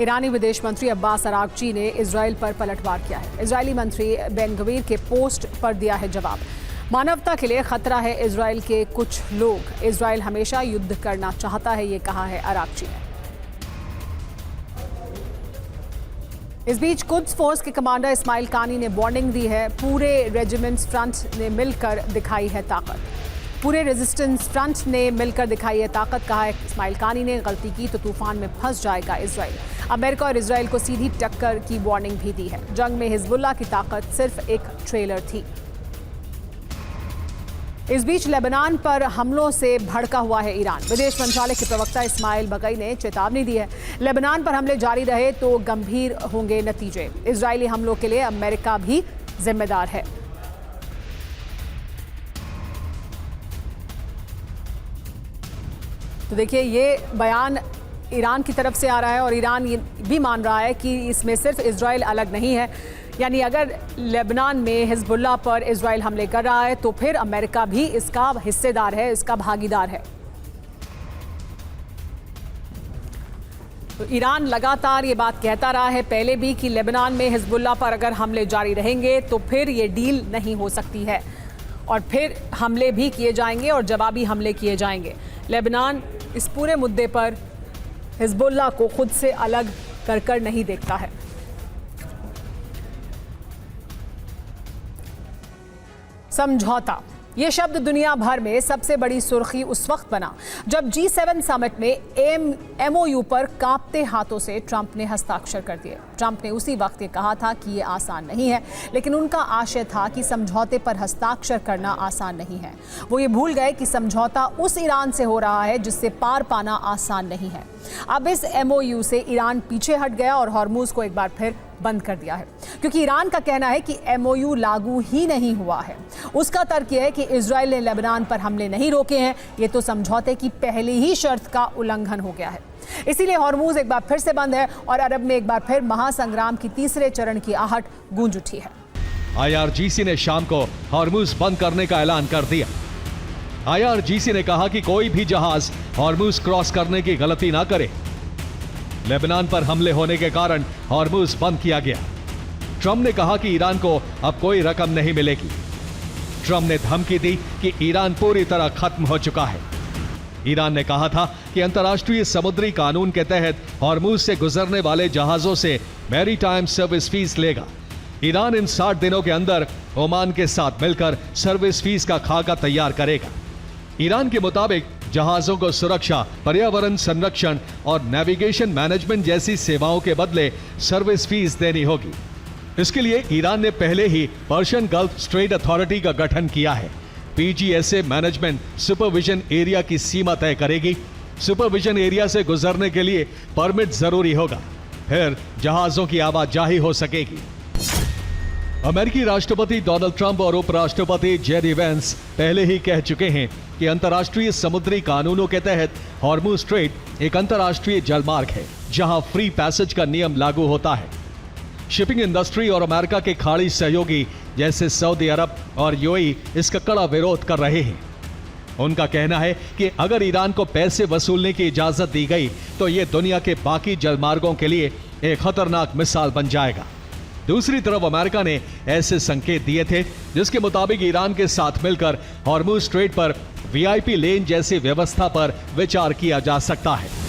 ईरानी विदेश मंत्री अब्बास अरागची ने इजराइल पर पलटवार किया है। इजरायली मंत्री बेन गवीर के पोस्ट पर दिया है जवाब। मानवता के लिए खतरा है इजराइल के कुछ लोग। इजराइल हमेशा युद्ध करना चाहता है, ये कहा है अरागची ने। इस बीच कुद्स फोर्स के कमांडर इस्माइल कानी ने वार्निंग दी है। पूरे रेजिमेंट्स फ्रंट ने मिलकर दिखाई है ताकत। पूरे रेजिस्टेंस फ्रंट ने मिलकर दिखाई है ताकत, कहा है इस्माइल कानी ने। गलती की तो तूफान में फंस जाएगा इजराइल। अमेरिका और इजराइल को सीधी टक्कर की वार्निंग भी दी है। जंग में हिजबुल्लाह की ताकत सिर्फ एक ट्रेलर थी। इस बीच लेबनान पर हमलों से भड़का हुआ है ईरान। विदेश मंत्रालय के प्रवक्ता इस्माइल बगई ने चेतावनी दी है। लेबनान पर हमले जारी रहे तो गंभीर होंगे नतीजे। इजरायली हमलों के लिए अमेरिका भी जिम्मेदार है। तो देखिए, ये बयान ईरान की तरफ से आ रहा है और ईरान ये भी मान रहा है कि इसमें सिर्फ इजराइल अलग नहीं है। यानी अगर लेबनान में हिजबुल्लाह पर इजराइल हमले कर रहा है तो फिर अमेरिका भी इसका हिस्सेदार है, इसका भागीदार है। तो ईरान लगातार ये बात कहता रहा है पहले भी कि लेबनान में हिजबुल्लाह पर अगर हमले जारी रहेंगे तो फिर ये डील नहीं हो सकती है और फिर हमले भी किए जाएंगे और जवाबी हमले किए जाएंगे। लेबनान इस पूरे मुद्दे पर हिजबुल्लाह को खुद से अलग कर नहीं देखता है। समझौता, ये शब्द दुनिया भर में सबसे बड़ी सुर्खी उस वक्त बना जब G7 समिट में MOU पर कांपते हाथों से ट्रंप ने हस्ताक्षर कर दिए। ट्रंप ने उसी वक्त ये कहा था कि ये आसान नहीं है, लेकिन उनका आशय था कि समझौते पर हस्ताक्षर करना आसान नहीं है। वो ये भूल गए कि समझौता उस ईरान से हो रहा है जिससे पार पाना आसान नहीं है। अब इस MOU से ईरान पीछे हट गया और हॉर्मुज को एक बार फिर बंद कर दिया है, क्योंकि ईरान का कहना है कि MOU लागू ही नहीं हुआ है। उसका तर्क यह है कि इजराइल ने लेबनान पर हमले नहीं रोके हैं, ये तो समझौते की पहली ही शर्त का उल्लंघन हो गया है। इसीलिए हॉर्मुज एक बार फिर से बंद है और अरब में एक बार फिर महासंग्राम की तीसरे चरण की आहट गूंज उठी है। IRGC ने शाम को हॉर्मुज बंद करने का ऐलान कर दिया। IRGC ने कहा कि कोई भी जहाज हॉर्मुज क्रॉस करने की गलती ना करे। लेबनान पर हमले होने के कारण हॉर्मुज बंद किया गया। ट्रंप ने कहा कि ईरान को अब कोई रकम नहीं मिलेगी। ट्रंप ने धमकी दी कि ईरान पूरी तरह खत्म हो चुका है। ईरान ने कहा था कि अंतर्राष्ट्रीय समुद्री कानून के तहत हॉर्मुज से गुजरने वाले जहाजों से मैरीटाइम सर्विस फीस लेगा। ईरान इन 60 दिनों के अंदर ओमान के साथ मिलकर सर्विस फीस का खाका तैयार करेगा। ईरान के मुताबिक जहाजों को सुरक्षा, पर्यावरण संरक्षण और नेविगेशन मैनेजमेंट जैसी सेवाओं के बदले सर्विस फीस देनी होगी। इसके लिए ईरान ने पहले ही पर्शियन गल्फ स्ट्रेट अथॉरिटी का गठन किया है। PGSA मैनेजमेंट सुपरविजन एरिया की सीमा तय करेगी। सुपरविजन एरिया से गुजरने के लिए परमिट जरूरी होगा, फिर जहाजों की आवाजाही हो सकेगी। अमेरिकी राष्ट्रपति डोनाल्ड ट्रंप और उपराष्ट्रपति जेडी वेंस पहले ही कह चुके हैं कि अंतर्राष्ट्रीय समुद्री कानूनों के तहत हॉर्मुज स्ट्रेट एक अंतर्राष्ट्रीय जलमार्ग है जहां फ्री पैसेज का नियम लागू होता है। शिपिंग इंडस्ट्री और अमेरिका के खाड़ी सहयोगी जैसे सऊदी अरब और UAE इसका कड़ा विरोध कर रहे हैं। उनका कहना है कि अगर ईरान को पैसे वसूलने की इजाजत दी गई तो यह दुनिया के बाकी जलमार्गों के लिए एक खतरनाक मिसाल बन जाएगा। दूसरी तरफ अमेरिका ने ऐसे संकेत दिए थे जिसके मुताबिक ईरान के साथ मिलकर हॉर्मुज स्ट्रेट पर VIP लेन जैसी व्यवस्था पर विचार किया जा सकता है।